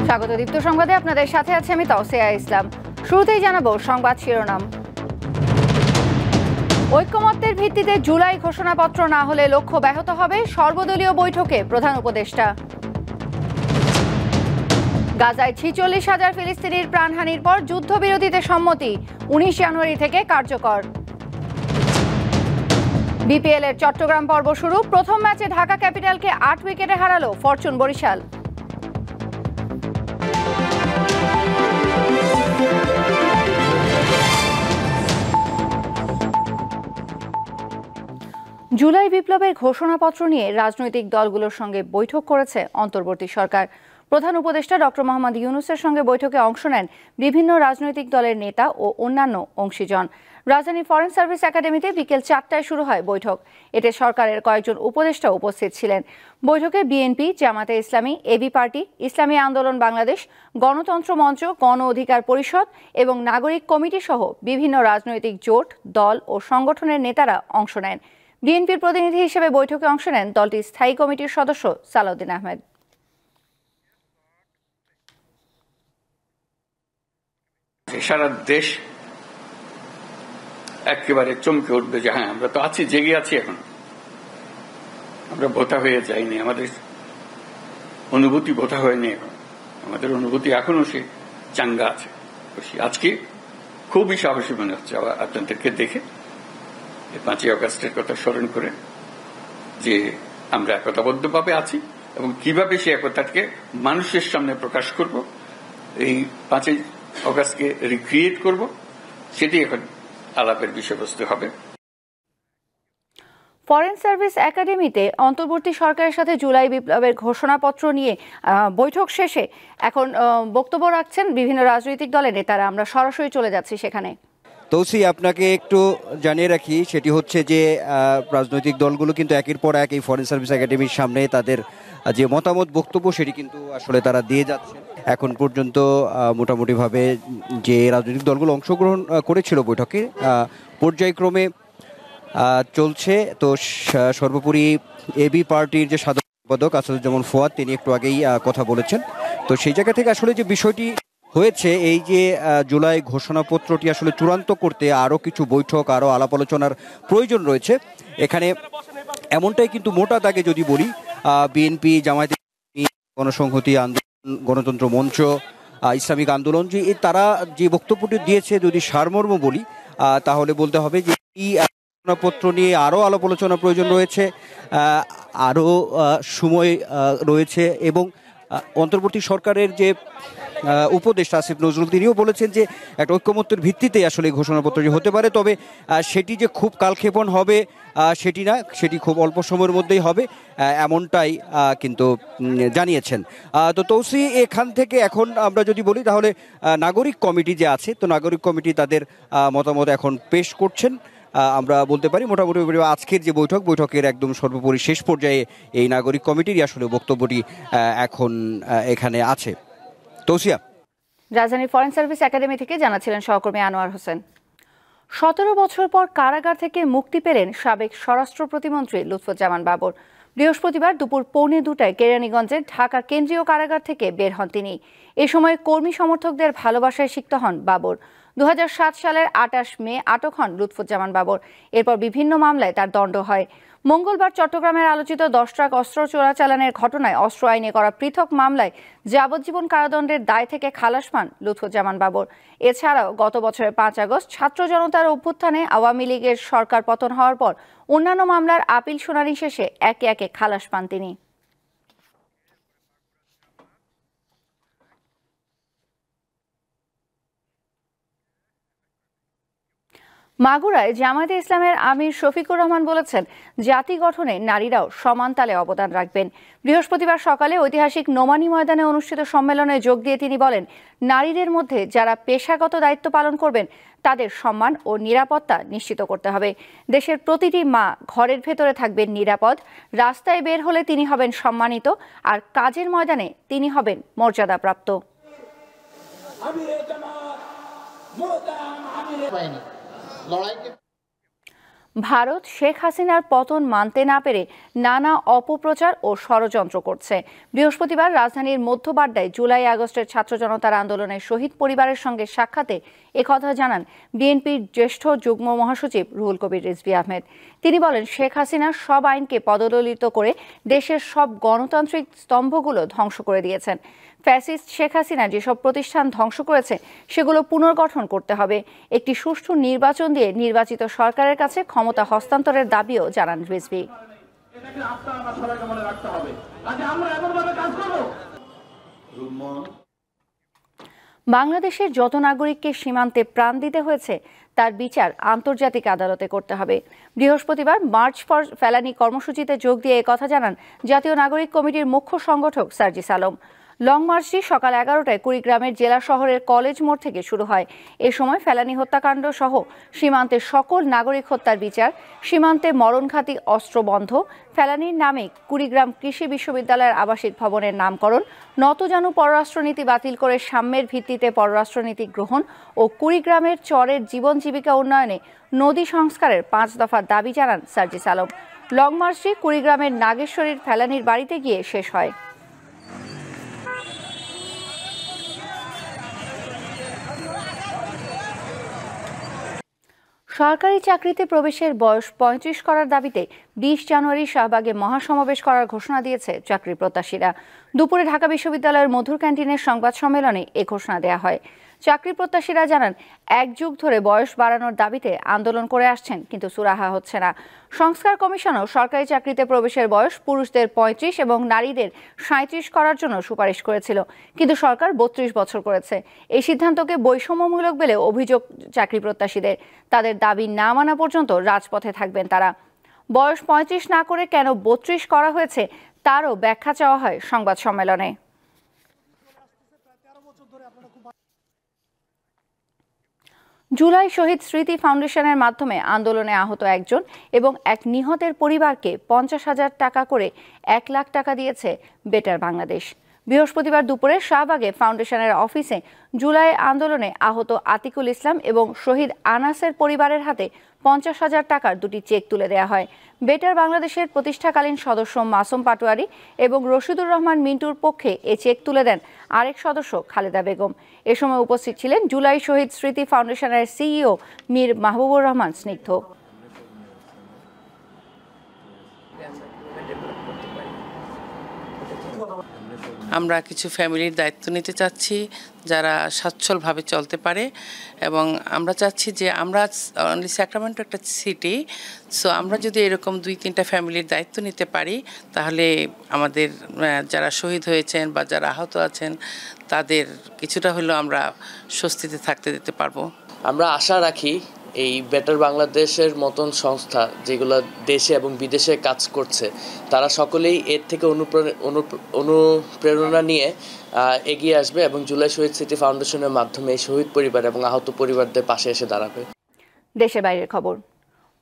স্বাগত দীপ্ত সংবাদে, আপনাদের সাথে আছে আমি তাওসিয়া ইসলাম। শুরুতেই জানাবো সংবাদ শিরোনাম। ঐক্যমত্যের ভিত্তিতে জুলাই ঘোষণাপত্র না হলে লক্ষ্য ব্যাহত হবে, সর্বদলীয় বৈঠকে প্রধান উপদেষ্টা। গাজায় ৪৬,০০০ ফিলিস্তিনির প্রাণহানির পর যুদ্ধবিরতিতে সম্মতি, ১৯ জানুয়ারি থেকে কার্যকর। বিপিএল এর চট্টগ্রাম পর্ব শুরু, প্রথম ম্যাচে ঢাকা ক্যাপিটালকে ৮ উইকেটে হারালো ফরচুন বরিশাল। জুলাই বিপ্লবের ঘোষণাপত্র নিয়ে রাজনৈতিক দলগুলোর সঙ্গে বৈঠক করেছে অন্তর্বর্তী সরকার। প্রধান উপদেষ্টা ডক্টর মোহাম্মদ ইউনূসের সঙ্গে বৈঠকে অংশ নেন বিভিন্ন রাজনৈতিক দলের নেতা ও অন্যান্য অংশীজন। রাজধানীর ফরেন সার্ভিস একাডেমিতে বিকেল ৪টায় শুরু হয় বৈঠক। এতে সরকারের কয়েকজন উপদেষ্টা উপস্থিত ছিলেন। বৈঠকে বিএনপি, জামাতে ইসলামী, এবি পার্টি, ইসলামী আন্দোলন বাংলাদেশ, গণতন্ত্র মঞ্চ, গণ অধিকার পরিষদ এবং নাগরিক কমিটি সহ বিভিন্ন রাজনৈতিক জোট, দল ও সংগঠনের নেতারা অংশ নেন। বিএনপির প্রতিনিধি হিসেবে বৈঠকে অংশ নেন দলটির স্থায়ী কমিটির সদস্য সালাউদ্দিন আহমেদ। সারা দেশ একেবারে চমকে উঠবে যে হ্যাঁ, আমরা তো আছি, জেগে আছি, এখন আমরা ভোতা হয়ে যাইনি, আমাদের অনুভূতি ভোতা হয়নি, এখন আমাদের অনুভূতি এখনো সে চাঙ্গা আছে। আজকে খুবই সাহসী মনে হচ্ছে আপনাদেরকে দেখে, ৫ই আগস্টের কথা স্মরণ করে, যে আমরা একতাবদ্ধভাবে আছি এবং কিভাবে সে একতাকে মানুষের সামনে প্রকাশ করব, এই ৫ই আগস্টকে রিক্রিয়েট করব, সেটি এখন আলাপের বিষয়বস্তু হবে। ফরেন সার্ভিস একাডেমিতে অন্তর্বর্তী সরকারের সাথে জুলাই বিপ্লবের ঘোষণাপত্র নিয়ে বৈঠক শেষে এখন বক্তব্য রাখছেন বিভিন্ন রাজনৈতিক দলের নেতারা। আমরা সরাসরি চলে যাচ্ছি সেখানে। তৌসি, আপনাকে একটু জানিয়ে রাখি, সেটি হচ্ছে যে রাজনৈতিক দলগুলো কিন্তু একের পর এক এই ফরেন সার্ভিস একাডেমির সামনে তাদের যে মতামত, বক্তব্য, সেটি কিন্তু আসলে তারা দিয়ে যাচ্ছে। এখন পর্যন্ত মোটামুটিভাবে যে রাজনৈতিক দলগুলো অংশগ্রহণ করেছিল বৈঠকে পর্যায়ক্রমে চলছে। তো সর্বোপরি এবি পার্টির যে সাধারণ সম্পাদক আসাদুজ্জামান ফুয়াদ, তিনি একটু আগেই কথা বলেছেন। তো সেই জায়গা থেকে আসলে যে বিষয়টি হয়েছে, এই যে জুলাই ঘোষণাপত্রটি আসলে চূড়ান্ত করতে আরও কিছু বৈঠক, আরও আলাপ আলোচনার প্রয়োজন রয়েছে এখানে, এমনটাই কিন্তু মোটা দাগে যদি বলি, বিএনপি, জামায়াতে গণসংহতি আন্দোলন, গণতন্ত্র মঞ্চ, ইসলামিক আন্দোলন, যে তারা যে বক্তব্যটি দিয়েছে, যদি সারমর্ম বলি তাহলে বলতে হবে যে এই ঘোষণাপত্র নিয়ে আরও আলাপ আলোচনা প্রয়োজন রয়েছে, আরও সময় রয়েছে। এবং অন্তর্বর্তী সরকারের যে উপদেষ্টা আসিফ নজরুল, তিনিও বলেছেন যে একটা ঐক্যমত্যের ভিত্তিতে আসলে ঘোষণাপত্রটি হতে পারে, তবে সেটি যে খুব কালক্ষেপণ হবে সেটি না, সেটি খুব অল্প সময়ের মধ্যেই হবে, এমনটাই কিন্তু জানিয়েছেন। তো তৌসি, এখান থেকে এখন আমরা যদি বলি তাহলে নাগরিক কমিটি যে আছে, তো নাগরিক কমিটি তাদের মতামত এখন পেশ করছেন। আমরা বলতে পারি মোটামুটি আজকের যে বৈঠকের একদম সর্বোপরি শেষ পর্যায়ে এই নাগরিক কমিটির আসলে বক্তব্যটি এখন এখানে আছে। তৌসিয়া, রাজধানীর ফরেন সার্ভিস একাডেমি থেকে জানাচ্ছিলেন সহকর্মী আনোয়ার হোসেন। ১৭ বছর পর কারাগার থেকে মুক্তি পেলেন সাবেক স্বরাষ্ট্র প্রতিমন্ত্রী লুৎফুজ্জামান বাবর। বৃহস্পতিবার দুপুর ১:৩০ কেরানীগঞ্জের ঢাকা কেন্দ্রীয় কারাগার থেকে বের হন তিনি। এ সময় কর্মী সমর্থকদের ভালোবাসায় সিক্ত হন বাবর। ২০০৭ সালের ২৮ মে আটক হন লুৎফুজ্জামান বাবর। এরপর বিভিন্ন মামলায় তার দণ্ড হয়। মঙ্গলবার চট্টগ্রামের আলোচিত ১০ ট্রাক অস্ত্র চোরাচালানের ঘটনায় অস্ত্র আইনে করা পৃথক মামলায় যাবজ্জীবন কারাদণ্ডের দায় থেকে খালাস পান লুৎফুজ্জামান বাবর। এছাড়াও গত বছরের ৫ আগস্ট ছাত্র জনতার অভ্যুত্থানে আওয়ামী লীগের সরকার পতন হওয়ার পর অন্যান্য মামলার আপিল শুনানি শেষে একে একে খালাস পান তিনি। মাগুরায় জামায়াতে ইসলামের আমির শফিকুর রহমান বলেছেন, জাতি গঠনে নারীরাও সমান তালে অবদান রাখবেন। বৃহস্পতিবার সকালে ঐতিহাসিক নোমানী ময়দানে অনুষ্ঠিত সম্মেলনে যোগ দিয়ে তিনি বলেন, নারীদের মধ্যে যারা পেশাগত দায়িত্ব পালন করবেন তাদের সম্মান ও নিরাপত্তা নিশ্চিত করতে হবে। দেশের প্রতিটি মা ঘরের ভেতরে থাকবেন নিরাপদ, রাস্তায় বের হলে তিনি হবেন সম্মানিত, আর কাজের ময়দানে তিনি হবেন মর্যাদাপ্রাপ্ত। ভারত শেখ হাসিনার পতন মানতে না পেরে নানা অপপ্রচার ও ষড়যন্ত্র করছে। বৃহস্পতিবার রাজধানীর মধ্য বাড্ডায় জুলাই আগস্টের ছাত্র জনতার আন্দোলনের শহীদ পরিবারের সঙ্গে সাক্ষাতে একথা জানান বিএনপির জ্যেষ্ঠ যুগ্ম মহাসচিব রুহুল কবির রিজভী আহমেদ। তিনি বলেন, শেখ হাসিনা সব আইনকে পদদলিত করে দেশের সব গণতান্ত্রিক স্তম্ভগুলো ধ্বংস করে দিয়েছেন। ফ্যাসিস্ট শেখ হাসিনা যেসব প্রতিষ্ঠান ধ্বংস করেছে সেগুলো পুনর্গঠন করতে হবে। একটি সুষ্ঠু নির্বাচন দিয়ে নির্বাচিত সরকারের কাছে ক্ষমতা হস্তান্তরের দাবিও জানান রিজভী। বাংলাদেশের যত নাগরিককে সীমান্তে প্রাণ দিতে হয়েছে তার বিচার আন্তর্জাতিক আদালতে করতে হবে। বৃহস্পতিবার মার্চ ফর ফেলানি কর্মসূচিতে যোগ দিয়ে একথা জানান জাতীয় নাগরিক কমিটির মুখ্য সংগঠক সার্জিস আলম। লং মার্চটি সকাল 11টায় কুড়িগ্রামের জেলা শহরের কলেজ মোড় থেকে শুরু হয়। এ সময় ফেলানি হত্যাকাণ্ড সহ সীমান্তের সকল নাগরিক হত্যার বিচার, সীমান্তে মরণঘাতী অস্ত্র বন্ধ, ফেলানির নামে কুড়িগ্রাম কৃষি বিশ্ববিদ্যালয়ের আবাসিক ভবনের নামকরণ, নতজানু পররাষ্ট্রনীতি বাতিল করে সাম্যের ভিত্তিতে পররাষ্ট্রনীতি গ্রহণ ও কুড়িগ্রামের চরের জীবন জীবিকা উন্নয়নে নদী সংস্কারের 5 দফার দাবি জানান সার্জিস আলম। লং মার্চটি কুড়িগ্রামের নাগেশ্বরীর ফেলানির বাড়িতে গিয়ে শেষ হয়। সরকারি চাকরিতে প্রবেশের বয়স 35 করার দাবিতে 20 জানুয়ারি শাহবাগে মহাসমাবেশ করার ঘোষণা দিয়েছে চাকরি প্রত্যাশীরা। দুপুরে ঢাকা বিশ্ববিদ্যালয়ের মধুর ক্যান্টিনের সংবাদ সম্মেলনে এ ঘোষণা দেওয়া হয়। চাকরি প্রত্যাশীরা জানান, 1 যুগ ধরে বয়স বাড়ানোর দাবিতে আন্দোলন করে আসছেন, কিন্তু সুরাহা হচ্ছে না। সংস্কার কমিশনও সরকারি চাকরিতে প্রবেশের বয়স পুরুষদের 35 এবং নারীদের 37 করার জন্য সুপারিশ করেছিল, কিন্তু সরকার 32 বছর করেছে। এই সিদ্ধান্তকে বৈষম্যমূলক বলে অভিযোগ চাকরি প্রত্যাশীদের। তাদের দাবি না মানা পর্যন্ত রাজপথে থাকবেন তারা। বয়স 35 না করে কেন 32 করা হয়েছে তারও ব্যাখ্যা চাওয়া হয় সংবাদ সম্মেলনে। জুলাই শহীদ স্মৃতি ফাউন্ডেশনের মাধ্যমে আন্দোলনে আহত একজন এবং এক নিহতের পরিবারকে 50,000 টাকা করে 1 লাখ টাকা দিয়েছে বেটার বাংলাদেশ। বৃহস্পতিবার দুপুরে শাহবাগে ফাউন্ডেশনের অফিসে জুলাই আন্দোলনে আহত আতিকুল ইসলাম এবং শহীদ আনাসের পরিবারের হাতে 50,000 টাকার 2টি চেক তুলে দেওয়া হয়। বেটার বাংলাদেশের প্রতিষ্ঠাকালীন সদস্য মাসুম পাটোয়ারি এবং রশিদুর রহমান মিন্টুর পক্ষে এ চেক তুলে দেন আরেক সদস্য খালেদা বেগম। এ সময় উপস্থিত ছিলেন জুলাই শহীদ স্মৃতি ফাউন্ডেশনের সিইও মীর মাহবুবুর রহমান স্নিগ্ধ। আমরা কিছু ফ্যামিলির দায়িত্ব নিতে চাচ্ছি যারা সচ্ছলভাবে চলতে পারে, এবং আমরা চাচ্ছি যে আমরা অনলি স্যাক্রামেন্টো একটা সিটি, সো আমরা যদি এরকম 2-3টা ফ্যামিলির দায়িত্ব নিতে পারি তাহলে আমাদের যারা শহীদ হয়েছেন বা যারা আহত আছেন তাদের কিছুটা হলেও আমরা স্বস্তিতে থাকতে দিতে পারবো। আমরা আশা রাখি এই বেটার বাংলাদেশের মতন সংস্থা যেগুলো দেশে এবং বিদেশে কাজ করছে তারা সকলেই এর থেকে অনুপ্রেরণা নিয়ে এগিয়ে আসবে এবং জুলাই শহীদ স্মৃতি ফাউন্ডেশনের মাধ্যমে এই শহীদ পরিবার এবং আহত পরিবারদের পাশে এসে দাঁড়াবে। দেশের বাইরের খবর।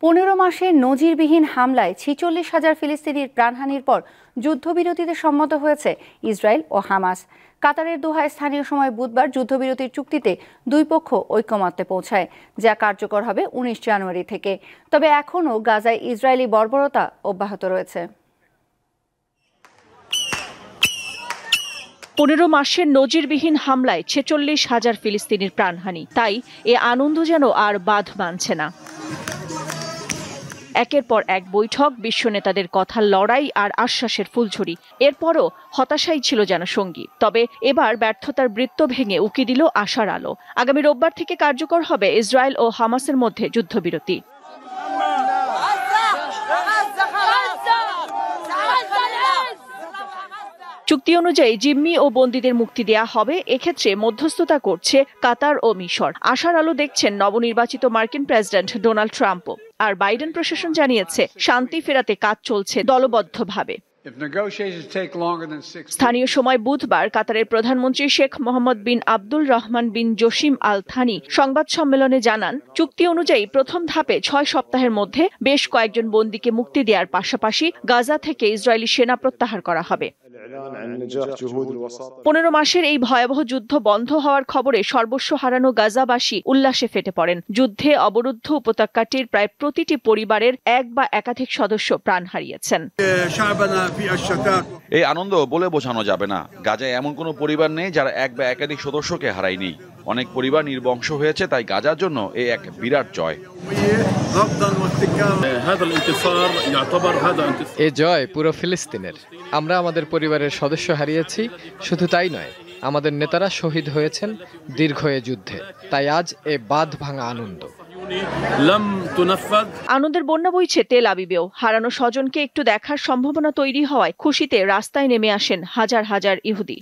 15 মাসে নজিরবিহীন হামলায় 46,000 ফিলিস্তিনির প্রাণহানির পর যুদ্ধবিরতিতে সম্মত হয়েছে ইসরায়েল ও হামাস। কাতারের দোহায় স্থানীয় সময় বুধবার যুদ্ধবিরতির চুক্তিতে দুই পক্ষ ঐকমত্যে পৌঁছায়, যা কার্যকর হবে 19 জানুয়ারি থেকে। তবে এখনও গাজায় ইসরায়েলি বর্বরতা অব্যাহত রয়েছে। 15 মাসের নজিরবিহীন হামলায় 46,000 ফিলিস্তিনির প্রাণহানি, তাই এ আনন্দ যেন আর বাঁধ মানছে না। একের পর এক বৈঠক, বিশ্ব নেতাদের কথার লড়াই আর আশ্বাসের ফুলঝুরি, এরপরও হতাশাই ছিল যেন সঙ্গী। তবে এবার ব্যর্থতার বৃত্ত ভেঙে উকি দিল আশার আলো। আগামী রোববার থেকে কার্যকর হবে ইসরায়েল ও হামাসের মধ্যে যুদ্ধবিরতি। চুক্তি অনুযায়ী জিম্মি ও বন্দীদের মুক্তি দেয়া হবে। এক্ষেত্রে মধ্যস্থতা করছে কাতার ও মিশর। আশার আলো দেখছেন নবনির্বাচিত মার্কিন প্রেসিডেন্ট ডোনাল্ড ট্রাম্পও। আর বাইডেন প্রশাসন জানিয়েছে শান্তি ফেরাতে কাজ চলছে দলবদ্ধভাবে। স্থানীয় সময় বুধবার কাতারের প্রধানমন্ত্রী শেখ মোহাম্মদ বিন আব্দুল রহমান বিন জসিম আল থানি সংবাদ সম্মেলনে জানান, চুক্তি অনুযায়ী প্রথম ধাপে 6 সপ্তাহের মধ্যে বেশ কয়েকজন বন্দীকে মুক্তি দেওয়ার পাশাপাশি গাজা থেকে ইসরায়েলি সেনা প্রত্যাহার করা হবে। 15 মাসের এই ভয়াবহ যুদ্ধ বন্ধ হওয়ার খবরে সর্বস্ব হারানো গাজাবাসী উল্লাসে ফেটে পড়েন। যুদ্ধে অবরুদ্ধ উপত্যকাটির প্রায় প্রতিটি পরিবারের এক বা একাধিক সদস্য প্রাণ হারিয়েছেন। এই আনন্দ বলে বোঝানো যাবে না। গাজায় এমন কোনো পরিবার নেই যারা এক বা একাধিক সদস্যকে হারায়নি। অনেক পরিবার নির্বংশ হয়েছে, তাই গাজার জন্য এই এক বিরাট জয়। এ জয় পুরো ফিলিস্তিনের। আমরা আমাদের পরিবারের সদস্য হারিয়েছি, শুধু তাই নয়, আমাদের নেতারা শহীদ হয়েছেন দীর্ঘ এ যুদ্ধে। তাই আজ এ বাঁধ ভাঙা আনন্দ। আনন্দের বন্যা বইছে তেল আবিবেও। হারানো স্বজনকে একটু দেখার সম্ভাবনা তৈরি হওয়ায় খুশিতে রাস্তায় নেমে আসেন হাজার হাজার ইহুদি।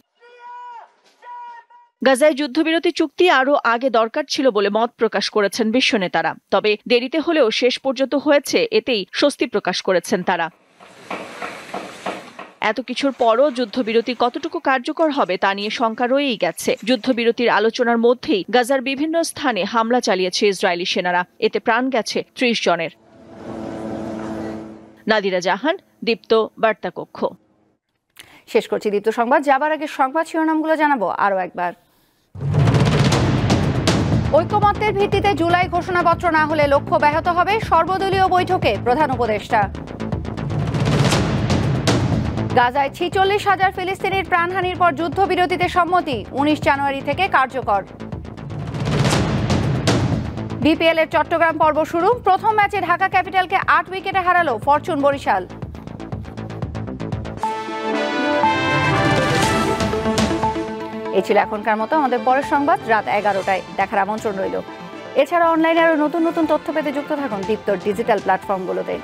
গাজায় যুদ্ধবিরতি চুক্তি আরও আগে দরকার ছিল বলে মত প্রকাশ করেছেন বিশ্ব নেতারা। তবে দেরিতে হলেও শেষ পর্যন্ত হয়েছে, এতেই স্বস্তি প্রকাশ করেছেন তারা। এত কিছুর পরও যুদ্ধবিরতি কতটুকু কার্যকর হবে তা নিয়ে শঙ্কা রয়েই গেছে। যুদ্ধবিরতির আলোচনার মধ্যেই গাজার বিভিন্ন স্থানে হামলা চালিয়েছে ইসরায়েলি সেনারা। এতে প্রাণ গেছে 30 জনের। নাদিরা জাহান, দীপ্ত বার্তা কক্ষ। শেষ করছি দীপ্ত সংবাদ। যাবার আগে সংবাদ শিরোনামগুলো জানাবো আরো একবার। ঐকমত্যের ভিত্তিতে জুলাই ঘোষণাপত্র না হলে লক্ষ্য ব্যাহত হবে, সর্বদলীয় বৈঠকে প্রধান উপদেষ্টা। গাজায় 46,000 ফিলিস্তিনির প্রাণহানির পর যুদ্ধবিরতিতে সম্মতি, 19 জানুয়ারি থেকে কার্যকর। বিপিএল এর চট্টগ্রাম পর্ব শুরু। প্রথম ম্যাচে ঢাকা ক্যাপিটালকে 8 উইকেটে হারালো ফরচুন বরিশাল। এই ছিল এখনকার মতো আমাদের পরের সংবাদ রাত 11টায় দেখার আমন্ত্রণ রইল। এছাড়া অনলাইনে আরো নতুন নতুন তথ্য পেতে যুক্ত থাকুন দীপ্তর ডিজিটাল প্ল্যাটফর্মগুলোতে।